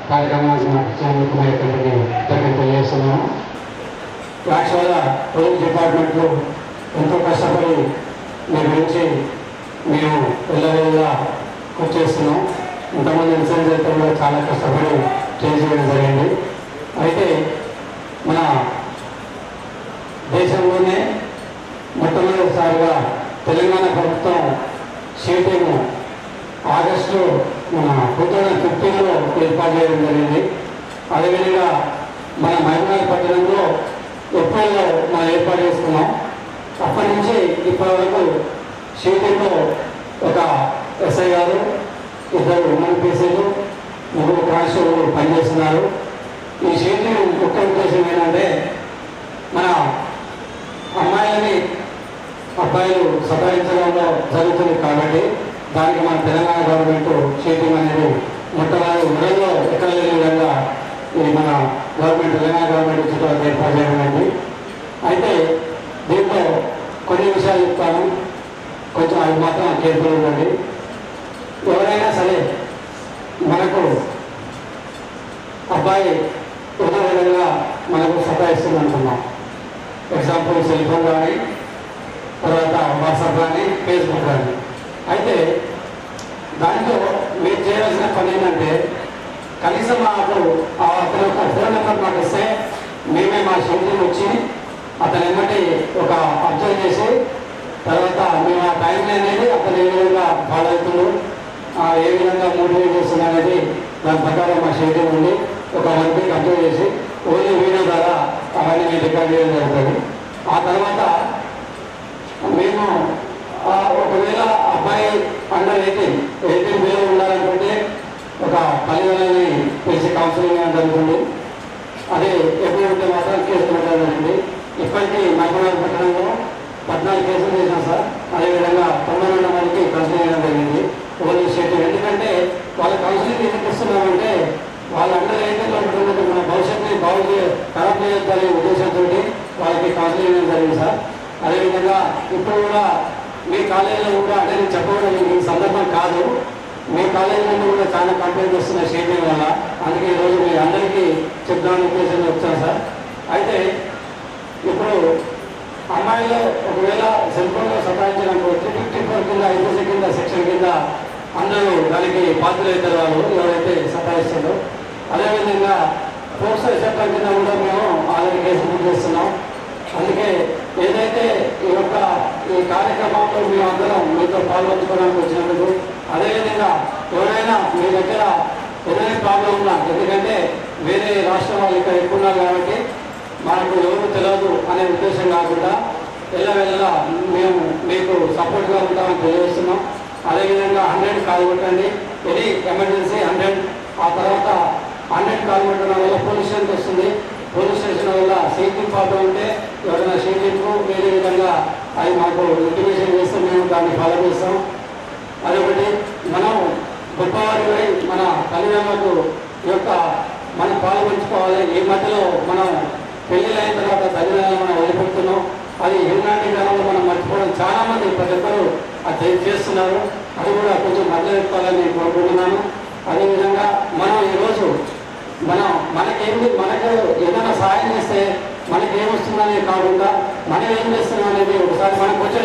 కార్యక్రమానికి నడిచేందుకు మా ఇక్కడికి తెలియజేస్తున్నాము. యాక్చువల్గా పోలీస్ డిపార్ట్మెంట్లో ఎంతో కష్టపడి మీ గురించి మేము వెళ్ళవేళ కృషి చేస్తున్నాం. ఇంతమంది ఇన్సూరెన్స్ అయితే కూడా చాలా కష్టపడి చేయడం జరిగింది. అయితే మన దేశంలోనే మొట్టమొదటిసారిగా తెలంగాణ ప్రభుత్వం షీటింగ్ ఆగస్టు మన 2015లో ఏర్పాటు చేయడం జరిగింది. అదేవిధంగా మన మహబూబాబాద్ పట్టణంలో ఏప్రిల్లో మనం ఏర్పాటు చేసుకున్నాం. అప్పటి నుంచి ఇప్పటి వరకు షీటింగ్లో ఒక ఎస్ఐ గారు, 2 ఉమెన్ పీసీలు, 3 కానిస్టేబుల్ పనిచేస్తున్నారు. ఈ షీటింగ్ ముఖ్య ఉద్దేశం ఏంటంటే మన అమ్మాయిలని అబ్బాయిలు సతాయించడంలో జరుగుతుంది కాబట్టి దానికి మన తెలంగాణ గవర్నమెంట్ షీటింగ్ అనేది మొట్టమొదటి ఊళ్ళో ఎక్కడ లేని విధంగా ఈ మన గవర్నమెంట్ తెలంగాణ గవర్నమెంట్ చుట్టూ ఏర్పాటు చేయడం. అయితే దీంట్లో కొన్ని విషయాలు చెప్తాను, కొంచెం అవి మాత్రం కేర్ఫుల్ ఉండండి. ఎవరైనా సరే మనకు అబ్బాయి ఉన్న విధంగా మనకు సతాయిస్తుంది అనుకున్నాం. ఎగ్జాంపుల్ సెల్ ఫోన్ కానీ, తర్వాత వాట్సాప్ కానీ, ఫేస్బుక్ కానీ. అయితే దాంట్లో మీరు చేయాల్సిన పని ఏంటంటే కనీసం మాకు అతని యొక్క ఫోన్ నెంబర్ మాకు ఇస్తే మేమే మా షెడ్యూల్ వచ్చి అతను ఏమంటే ఒక అబ్జర్వ్ చేసి తర్వాత మేము ఆ టైం అనేది అతను ఏ విధంగా ఫాలో అవుతుందో ఏ విధంగా మోటివేట్ చేస్తున్నా అనేది దాని ప్రకారం మా షెడ్యూల్ ఉండి ఒక 1 వీక్ అబ్జర్వ్ చేసి ఓన్లీ వీడియో ద్వారా అవన్నీ మేము రికార్డ్ చేయడం జరుగుతుంది. ఆ తర్వాత మేము ఒకవేళ అబ్బాయి అండర్ 18 బిలో ఉండాలనుకుంటే ఒక 10,000 పిలిచి కౌన్సిలింగ్ జరుగుతుంది. అదే ఎప్పుడు ఉంటే మాత్రం కేసు పెట్టడం జరిగింది. ఇప్పటికీ మహబూబాబాద్ పట్టణంలో 14 కేసులు చేసినాం సార్. అదేవిధంగా 92 మందికి కౌన్సిలింగ్ చేయడం జరిగింది. Only schedule. ఎందుకంటే వాళ్ళ కౌన్సిలింగ్ ఎందుకు ఇస్తున్నామంటే వాళ్ళ అండర్ 18లో ఉంటున్నది మన భవిష్యత్తుని ఖరాబ్ చేయొద్దనే ఉద్దేశంతో వాళ్ళకి కౌన్సిలింగ్ చేయడం జరిగింది సార్. అదేవిధంగా ఇప్పుడు కూడా మీ కాలేజీలో కూడా అంటే నేను చెప్పడం ఈ సందర్భం కాదు, మీ కాలేజీ నుండి కూడా చాలా కంప్లైంట్ వస్తున్నాయి షేపింగ్ వల్ల. అందుకే ఈరోజు మీ అందరికీ చెప్దామని ఉద్దేశంగా వచ్చాను సార్. అయితే ఇప్పుడు అమ్మాయిలో ఒకవేళ సెల్ ఫోన్లో సతాయించినప్పుడు 354 కింద ఐపీసీ కింద సెక్షన్ కింద అందరూ దానికి పాత్రలవుతారు వాళ్ళు ఎవరైతే సతాయిస్తారో. అదేవిధంగా పోక్సో చట్టం కింద కూడా మేము ఆల్రెడీ కేసు బుక్ చేస్తున్నాం. అందుకే ఏదైతే ఈ కార్యక్రమంలో మేము అందరం మీతో పాల్గొంచుకోవడానికి వచ్చినందుకు, అదేవిధంగా ఎవరైనా మీ దగ్గర ఏదైనా ప్రాబ్లం ఉన్నా, ఎందుకంటే వేరే రాష్ట్రం వాళ్ళు ఇక్కడ ఎక్కువ ఉన్నారు కాబట్టి మనకు ఎవరు తెలియదు అనే ఉద్దేశం కాకుండా వెళ్ళ మేము మీకు సపోర్ట్గా ఉంటామని తెలియజేస్తున్నాం. అదేవిధంగా 100 కాల్ కొట్టండి, ఎనీ ఎమర్జెన్సీ 100. ఆ తర్వాత 100 కాల్ కొట్టడం వల్ల పోలీస్ స్టేషన్కి వస్తుంది. పోలీస్ స్టేషన్ వల్ల షీటింగ్ ప్రాబ్లం ఉంటే ఎవరైనా షీటింగ్ వేరే విధంగా అది మాకు ఇంటిమేషన్ చేస్తే మేము దాన్ని ఫాలో చేస్తాం. అదొకటి. మనం గొప్పవారి మన తల్లిదండ్రులకు యొక్క మనం పాల్గొంచుకోవాలి. ఈ మధ్యలో మనం పెళ్ళిళ్ళైన తర్వాత తల్లిదండ్రులు మనం వదిలిపెడుతున్నాం. అది ఈనాటి కాలంలో మనం మర్చిపోవడం చాలామంది ప్రతి ఒక్కరు అది చేస్తున్నారు. అది కూడా కొంచెం మద్దతు నేను కోరుకుంటున్నాను. అదేవిధంగా మనం ఈరోజు మనకు ఏదైనా సహాయం చేస్తే మనకి ఏమొస్తుందనే కాకుండా మనం ఏం చేస్తున్నాం అనేది ఒకసారి మనకు వచ్చే